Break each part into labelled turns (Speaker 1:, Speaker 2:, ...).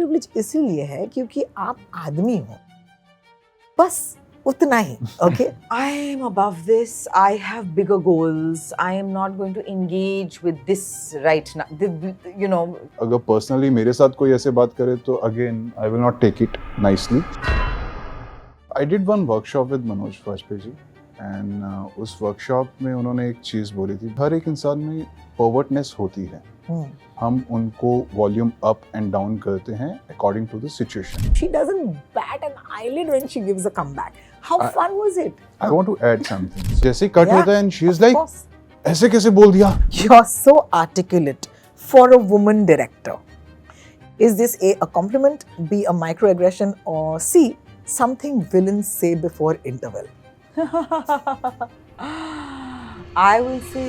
Speaker 1: Privilege इसीलिए है क्योंकि आप आदमी हो, बस उतना ही. Okay?
Speaker 2: I am above this. I have bigger goals. I am not going to engage with this right now. You know.
Speaker 3: अगर personally मेरे साथ कोई ऐसे बात करे तो again I will not take it nicely. I did one workshop with Manoj Bajpayee ji and उस workshop में उन्होंने एक चीज़ बोली थी, हर एक इंसान में pervertness होती है. हम उनको वॉल्यूम अप एंड डाउन करते हैं according to the situation.
Speaker 1: She doesn't bat an eyelid when she gives a comeback. How fun was it?
Speaker 3: I want to add something. जैसे कट होता है and she is like,
Speaker 1: course.
Speaker 3: ऐसे कैसे बोल दिया?
Speaker 1: You're so articulate for a woman director. Is this A compliment, B a microaggression, or C something villains say before interval?
Speaker 2: I will say.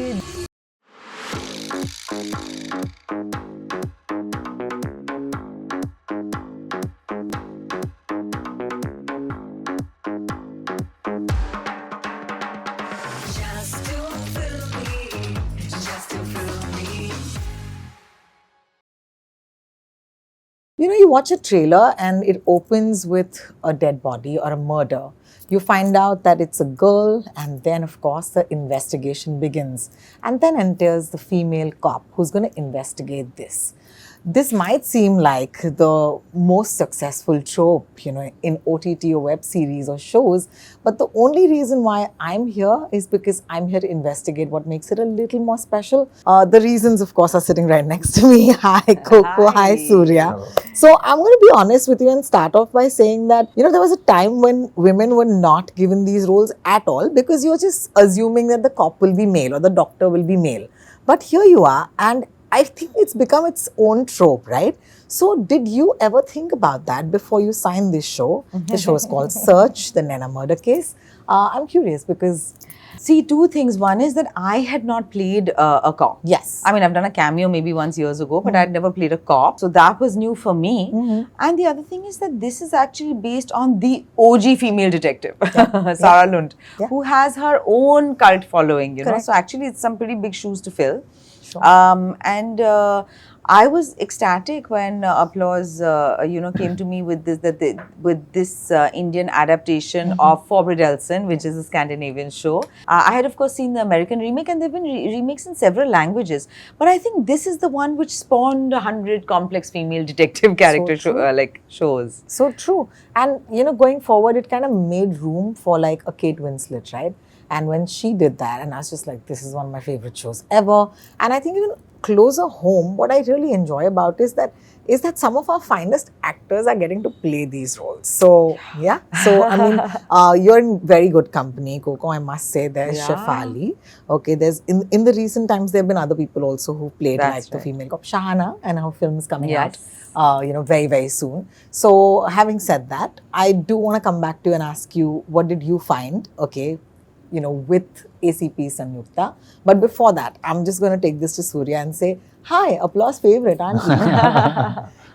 Speaker 1: You know, you watch a trailer and it opens with a dead body or a murder. You find out that it's a girl, and then, of course, the investigation begins. And then enters the female cop who's going to investigate this. This might seem like the most successful trope, you know, in OTT or web series or shows, but the only reason why I'm here is because I'm here to investigate what makes it a little more special. The reasons, of course, are sitting right next to me. Hi, Coco. Hi, Surya.
Speaker 3: Hello.
Speaker 1: So I'm going to be honest with you and start off by saying that, you know, there was a time when women were not given these roles at all because you're just assuming that the cop will be male or the doctor will be male. But here you are, and I think it's become its own trope, right? So did you ever think about that before you signed this show? The show is called Search, the Naina Murder Case. I'm curious because...
Speaker 2: See, two things. One is that I had not played a cop.
Speaker 1: Yes.
Speaker 2: I mean, I've done a cameo maybe once years ago, but I'd never played a cop. So that was new for me. And the other thing is that this is actually based on the OG female detective, Sarah Lund, who has her own cult following, you know. So actually, it's some pretty big shoes to fill.
Speaker 1: Sure.
Speaker 2: I was ecstatic when Applause, you know, came to me with this Indian adaptation of Forbridelsen, which is a Scandinavian show. I had, of course, seen the American remake, and there have been remakes in several languages. But I think this is the one which spawned 100 complex female detective character shows.
Speaker 1: So true. And, you know, going forward, it kind of made room for like a Kate Winslet, right? And when she did that, and I was just like, this is one of my favorite shows ever. And I think even closer home, what I really enjoy about is that some of our finest actors are getting to play these roles. So, yeah. So, I mean, you're in very good company, Coco, I must say. There's Shefali. Okay, there's in the recent times, there have been other people also who played the female cop. Shahana, and her film is coming out, you know, very, very soon. So, having said that, I do want to come back to you and ask you, what did you find, okay, you know, with ACP Samyukta. But before that, I'm just going to take this to Surya and say, hi, Applause favorite, aren't you?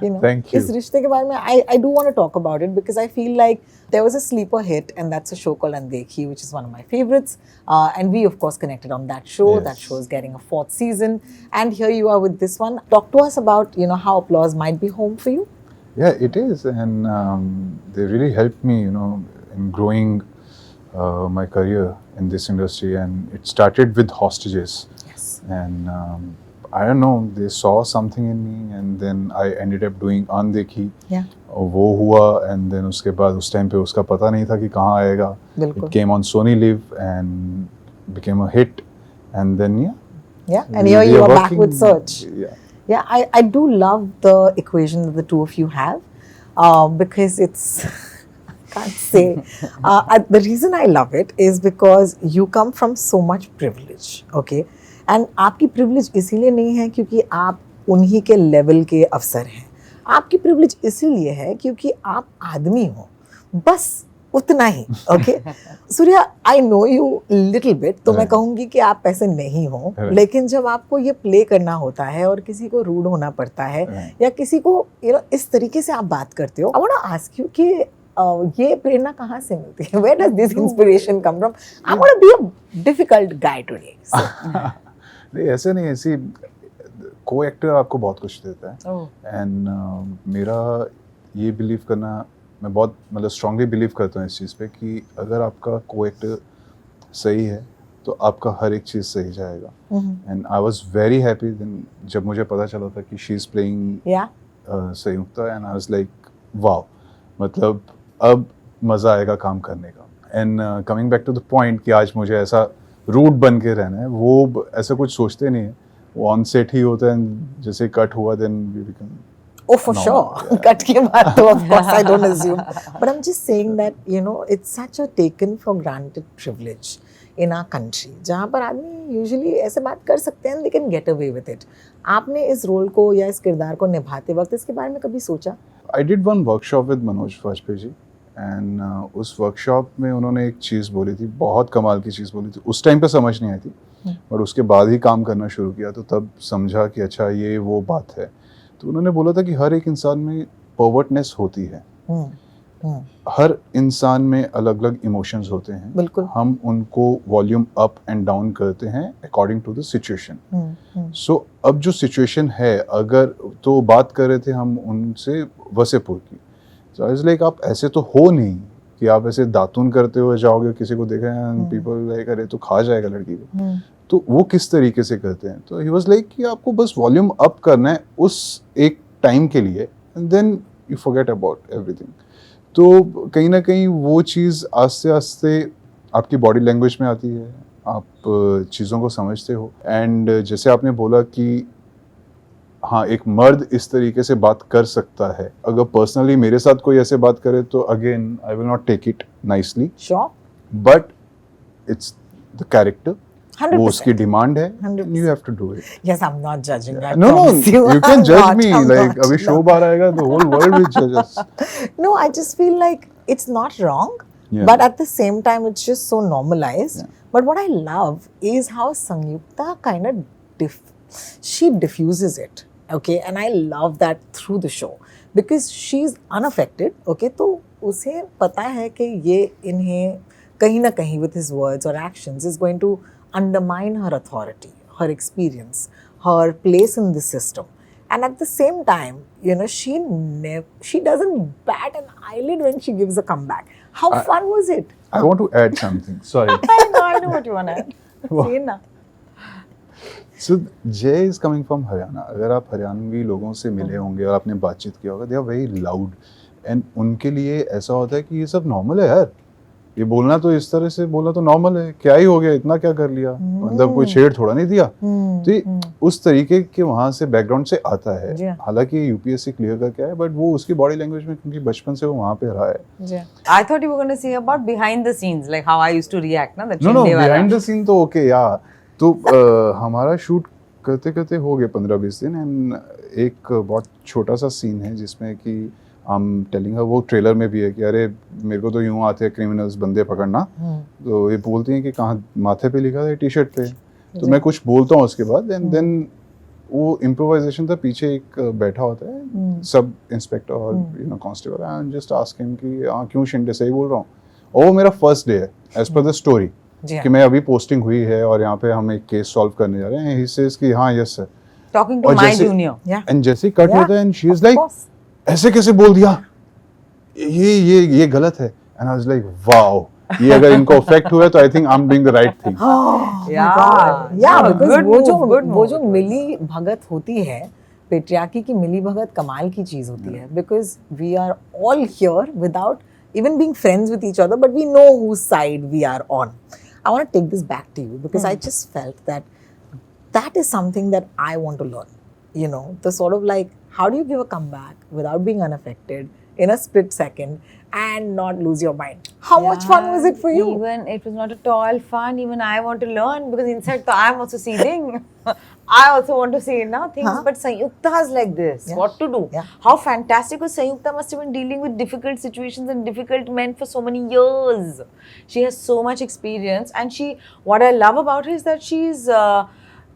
Speaker 1: You know,
Speaker 3: thank you.
Speaker 1: Is Rishte ke bare mein, I do want to talk about it because I feel like there was a sleeper hit, and that's a show called Andekhi, which is one of my favorites. And we, of course, connected on that show. Yes. That show is getting a 4th season. And here you are with this one. Talk to us about, you know, how Applause might be home for you.
Speaker 3: Yeah, it is. And they really helped me, you know, in growing my career in this industry, and it started with Hostages.
Speaker 1: Yes.
Speaker 3: And I don't know, they saw something in me, and then I ended up doing Andekhi.
Speaker 1: Yeah.
Speaker 3: वो हुआ, and then उसके बाद उस time पे उसका पता नहीं था कि कहाँ आएगा. It came on Sony Live and became a hit, and then
Speaker 1: yeah, and here you are back with Search. Yeah, I do love the equation that the two of you have because it's can't say. The reason I love it is because you come from so much privilege, okay? And आपकी privilege इसीलिए नहीं है क्योंकि आप उन्हीं के level के अफसर हैं. आपकी privilege इसीलिए है क्योंकि आप आदमी हो. बस उतना ही, okay? Surya, I know you little bit, तो मैं कहूँगी कि आप ऐसे नहीं हो. लेकिन जब आपको ये play करना होता है और किसी को rude होना पड़ता है या किसी को, you know, इस तरीके से आप बात करते हो, I want to ask you कि ये प्रेरणा कहाँ से मिलती है? Where does this inspiration come from? I'm going to be a difficult guy today. So.
Speaker 3: नहीं, ऐसे नहीं, ऐसी को एक्टर आपको बहुत कुछ देता है एंड मेरा ये बिलीव करना, मैं बहुत मतलब स्ट्रांगली बिलीव करता हूँ इस चीज़ पे कि अगर आपका को एक्टर सही है तो आपका हर एक चीज़ सही जाएगा. And I was very happy then जब मुझे पता चला था कि she is playing Sanyukta and I was like wow, मतलब अब मज़ा आएगा काम करने का. And coming back to the point कि आज मुझे ऐसा रूट बन के रहना है, वो ऐसा कुछ सोचते नहीं है, वो ऑन सेट ही होता है, जैसे कट हुआ then we become.
Speaker 1: Oh, for sure. Cut ke baad to, of course, I don't assume. But I'm just saying that, you know, it's such a taken for granted privilege in our country. जहाँ पर आदमी usually ऐसे बात कर सकते हैं, they can get away with it. आपने इस रोल को या इस किरदार को निभाते वक्त इसके बारे में कभी सोचा?
Speaker 3: I did one workshop with Manoj Vajpayee ji and उस वर्कशॉप में उन्होंने एक चीज़ बोली थी, बहुत कमाल की चीज़ बोली थी. उस टाइम पे समझ नहीं आई थी, बट उसके बाद ही काम करना शुरू किया तो तब समझा कि अच्छा ये वो बात है. तो उन्होंने बोला था कि हर एक इंसान में परवर्टनेस होती है. हर इंसान में अलग अलग इमोशंस होते हैं.
Speaker 1: बिल्कुल.
Speaker 3: हम उनको वॉल्यूम अप एंड डाउन करते हैं अकॉर्डिंग टू द सिचुएशन. सो अब जो सिचुएशन है, अगर तो बात कर रहे थे हम उनसे वसेपुर की, सो आई वाज लाइक आप ऐसे तो हो नहीं कि आप ऐसे दातून करते हुए जाओगे, किसी को देखा है पीपल लाइक अरे तो खा जाएगा लड़की को. तो वो किस तरीके से करते हैं. तो ही वाज लाइक कि आपको बस वॉल्यूम अप करना है उस एक टाइम के लिए and then you forget about everything. तो कहीं ना कहीं वो चीज़ आस्ते आस्ते आपकी बॉडी लैंग्वेज में आती है, आप चीज़ों को समझते हो. एंड जैसे आपने बोला कि हाँ एक मर्द इस तरीके से बात कर सकता है, अगर पर्सनली मेरे साथ कोई ऐसे बात करे तो again I will not take it nicely.
Speaker 1: Sure.
Speaker 3: But it's the character,
Speaker 1: 100%.
Speaker 3: वो उसकी डिमांड है,
Speaker 1: 100%.
Speaker 3: you have to do it.
Speaker 1: Yes, I'm not judging. I
Speaker 3: No,
Speaker 1: promise
Speaker 3: you can
Speaker 1: I'm
Speaker 3: judge
Speaker 1: not,
Speaker 3: me.
Speaker 1: I'm
Speaker 3: Like
Speaker 1: not,
Speaker 3: अभी
Speaker 1: no.
Speaker 3: Show बार आएगा, the whole world will judge us.
Speaker 1: No, I just feel like it's not wrong,
Speaker 3: Yeah.
Speaker 1: but at the same time, it's just so normalized.
Speaker 3: Yeah.
Speaker 1: But what I love is how Samyukta kind of she diffuses it, okay? And I love that through the show because she's unaffected, okay? तो उसे पता है कि ये इन्हें कहीं ना कहीं with his words or actions is going to undermine her authority, her experience, her place in the system. And at the same time, you know, she doesn't bat an eyelid when she gives a comeback. How fun was it?
Speaker 3: I want to add something. Sorry.
Speaker 2: I know what you want to add. Say na.
Speaker 3: So Jay is coming from Haryana. अगर आप हरियाणवी लोगों से मिले होंगे और आपने बातचीत किया होगा, they are very loud. And उनके लिए ऐसा होता है कि ये सब नॉर्मल है यार, ये बोलना तो इस तरह से बोलना तो नॉर्मल है, क्या ही हो गया, इतना क्या कर लिया, मतलब कोई छेड़ थोड़ा नहीं दिया. तो ये उस तरीके के वहाँ से बैकग्राउंड से आता है. हालांकि यूपीएससी क्लियर का क्या है, बट वो उसकी बॉडी लैंग्वेज में क्योंकि बचपन से वो वहाँ पे रहा है.
Speaker 2: I thought you were going to say about behind the scenes, like how I used to react, na? That
Speaker 3: No,
Speaker 2: Shinde wala.
Speaker 3: behind the scene तो ओके या तो हमारा शूट करते करते हो गए 15-20 दिन एंड एक बहुत छोटा सा सीन है जिसमें कि I'm telling her, वो ट्रेलर में भी है कि अरे मेरे को तो यूँ आते हैं क्रिमिनल्स बंदे पकड़ना, तो ये बोलती हैं कि कहाँ माथे पे लिखा है टी शर्ट पे, तो मैं कुछ बोलता हूँ उसके बाद एंड देन वो इम्प्रोवाइजेशन था, पीछे एक बैठा होता है सब इंस्पेक्टर और you know constable and just ask him कि हाँ क्यों शिंदे सही बोल रहा हूँ. और वो मेरा फर्स्ट डे है एज पर द स्टोरी कि मैं अभी पोस्टिंग हुई है और यहाँ पे हम एक केस सॉल्व करने जा रहे हैं. ही सेज कि हाँ yes sir,
Speaker 2: Talking to my junior.
Speaker 3: And जैसे ही कट होता है एंड शी इज लाइक ऐसे कैसे बोल दिया, ये गलत है. And I was like wow, ये अगर इनको इफेक्ट हुआ है तो I think I am doing the right thing.
Speaker 1: Yeah, because वो जो मिली भगत होती है, पेट्रियार्की की मिली भगत कमाल की चीज होती है, because we are all here without even being friends with each other, but we know whose side we are on. I want to take this back to you because I just felt that is something that I want to learn. You know, the sort of like, how do you give a comeback without being unaffected in a split second and not lose your mind? How much fun was it for you?
Speaker 2: Even it was not at all fun. Even I want to learn because inside I'm also seething. I also want to say now things, but Samyukta is like this.
Speaker 1: Yeah.
Speaker 2: What to do?
Speaker 1: Yeah.
Speaker 2: How fantastic was Samyukta must have been dealing with difficult situations and difficult men for so many years. She has so much experience, and what I love about her is that she's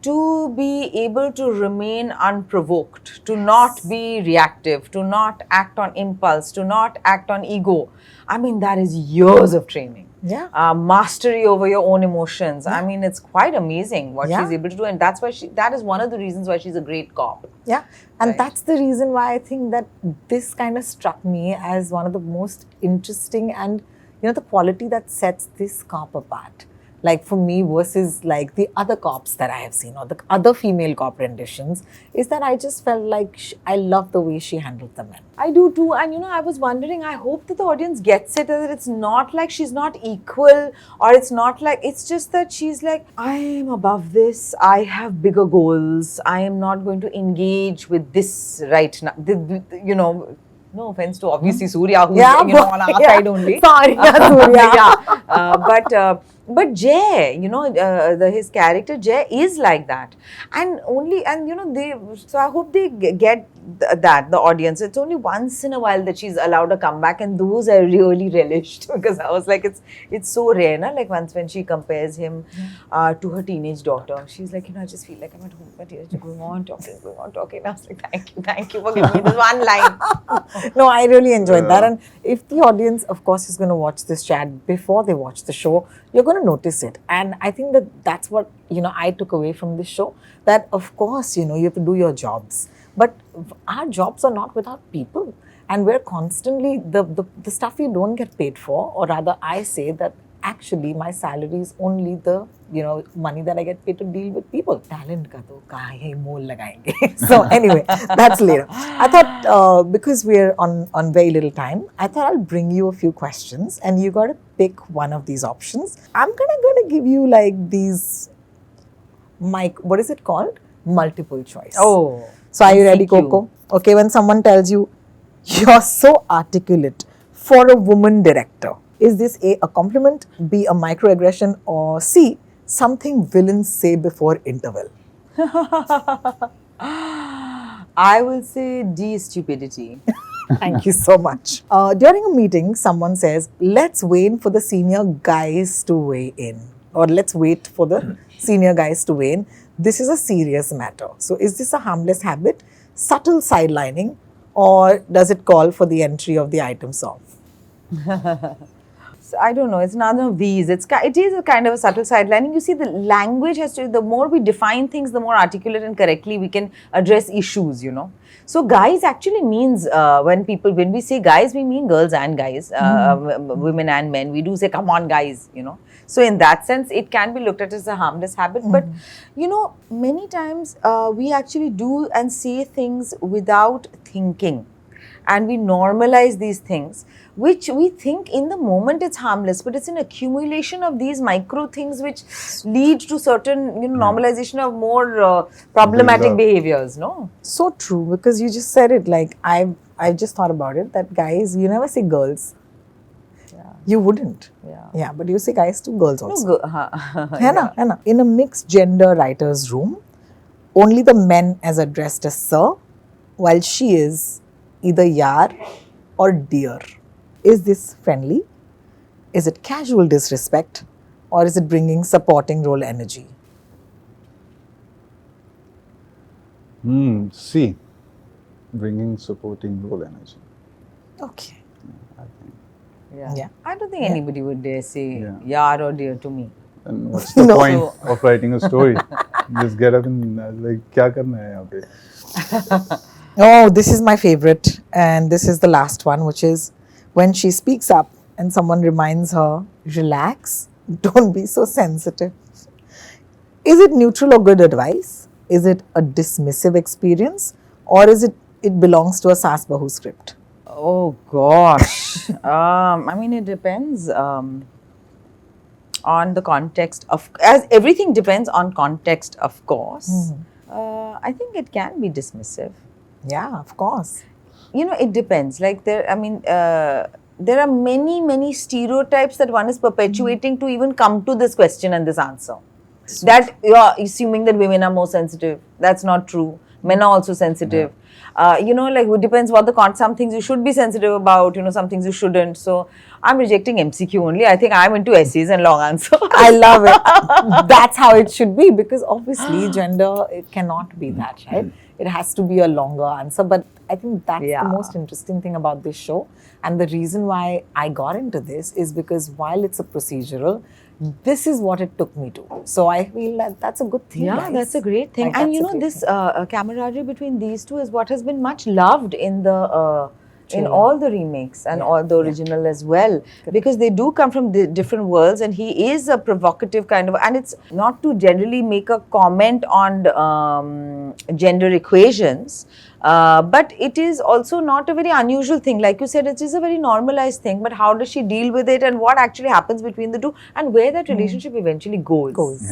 Speaker 2: to be able to remain unprovoked, to not be reactive, to not act on impulse, to not act on ego. I mean, that is years of training. mastery over your own emotions. I mean, it's quite amazing what
Speaker 1: Yeah.
Speaker 2: she's able to do, and that's why that is one of the reasons why she's a great cop.
Speaker 1: Yeah, and
Speaker 2: Right.
Speaker 1: that's the reason why I think that this kind of struck me as one of the most interesting and, the quality that sets this cop apart. Like for me versus like the other cops that I have seen or the other female cop renditions is that I just felt like I love the way she handled the men.
Speaker 2: I do too, and I was wondering, I hope that the audience gets it, that it's not like she's not equal, or it's not like, it's just that she's like, I am above this, I have bigger goals, I am not going to engage with this right now. No offense to obviously Surya, who's on our side only.
Speaker 1: Sorry, Surya.
Speaker 2: Yeah, but Jay, his character Jay is like that, and they. So I hope they get that, the audience. It's only once in a while that she's allowed a comeback, and those I really relished because I was like, it's so rare, na? Like once when she compares him to her teenage daughter, she's like, I just feel like I'm at home, but you're going on talking. And I was like, thank you for giving me this one line.
Speaker 1: No, I really enjoyed that. And if the audience, of course, is going to watch this chat before they watch the show, you're going to notice it. And I think that's what, I took away from this show. That, of course, you have to do your jobs. But our jobs are not without people. And we're constantly, the stuff we don't get paid for, or rather I say that actually my salary is only the, money that I get paid to deal with people. Talent ka to kahan hi mol lagayenge. So anyway, that's later. I thought because we're on very little time, I thought I'll bring you a few questions and you got to pick one of these options. I'm gonna give you like these, what is it called? Multiple choice.
Speaker 2: Oh.
Speaker 1: So are you ready, Coco? Okay, when someone tells you, you're so articulate for a woman director, is this A, compliment, B, a microaggression, or C, something villains say before interval?
Speaker 2: I will say D, stupidity.
Speaker 1: Thank you so much. During a meeting, someone says, let's wait for the senior guys to weigh in. Or let's wait for the senior guys to weigh in. This is a serious matter. So is this a harmless habit, subtle sidelining, or does it call for the entry of the item song?
Speaker 2: So I don't know, it's none of these. It is a kind of a subtle sidelining. You see, the language has to, the more we define things, the more articulate and correctly we can address issues, So guys actually means, when we say guys, we mean girls and guys, women and men. We do say, come on guys, So in that sense, it can be looked at as a harmless habit. But, many times we actually do and say things without thinking. And we normalize these things, which we think in the moment it's harmless, but it's an accumulation of these micro things which lead to certain, normalization of more problematic behaviors, no?
Speaker 1: So true, because you just said it, like I just thought about it, that guys, you never say girls. Yeah. You wouldn't. Yeah, but you say guys to girls also. No, in a mixed gender writer's room, only the men is addressed as sir, while she is either yar or dear. Is this friendly? Is it casual disrespect? Or is it bringing supporting role energy?
Speaker 3: C. Bringing supporting role energy.
Speaker 1: Okay.
Speaker 3: I think.
Speaker 2: Yeah. I don't think anybody would dare say yar or dear to me.
Speaker 3: And what's the point of writing a story? Just get up and like, kya karna hai yahan pe?
Speaker 1: Oh, this is my favorite, and this is the last one, which is when she speaks up and someone reminds her, relax, don't be so sensitive. Is it neutral or good advice? Is it a dismissive experience? Or is it belongs to a Saas Bahu script?
Speaker 2: Oh gosh. I mean, it depends on the context of, as everything depends on context, of course. I think it can be dismissive.
Speaker 1: Yeah, of course.
Speaker 2: It depends. Like there are many stereotypes that one is perpetuating to even come to this question and this answer. That you are assuming that women are more sensitive. That's not true. Men are also sensitive. like it depends what some things you should be sensitive about, some things you shouldn't. So I'm rejecting MCQ only. I think I'm into essays and long answers.
Speaker 1: I love it. That's how it should be, because obviously gender, it cannot be that, right? It has to be a longer answer. But I think that's the most interesting thing about this show. And the reason why I got into this is because while it's a procedural, this is what it took me to. So I feel that that's a good thing.
Speaker 2: Yeah,
Speaker 1: guys.
Speaker 2: that's a great thing.
Speaker 1: Like,
Speaker 2: And this camaraderie between these two is what has been much loved in the in all the remakes and all the original as well, because they do come from different worlds, and he is a provocative kind of, and it's not to generally make a comment on gender equations, but it is also not a very unusual thing. Like you said, it is a very normalized thing, but how does she deal with it, and what actually happens between the two, and where that relationship eventually goes.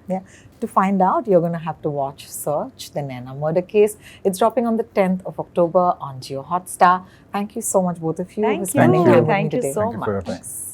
Speaker 1: Yeah. To find out, you're going to have to watch Search, the Naina Murder Case. It's dropping on the 10th of October on Jio Hotstar. Thank you so much, both of you.
Speaker 2: Thank
Speaker 1: for spending
Speaker 2: you.
Speaker 1: time with me
Speaker 2: Thank you
Speaker 1: today.
Speaker 2: so
Speaker 3: Thank you for your
Speaker 2: much.
Speaker 3: time.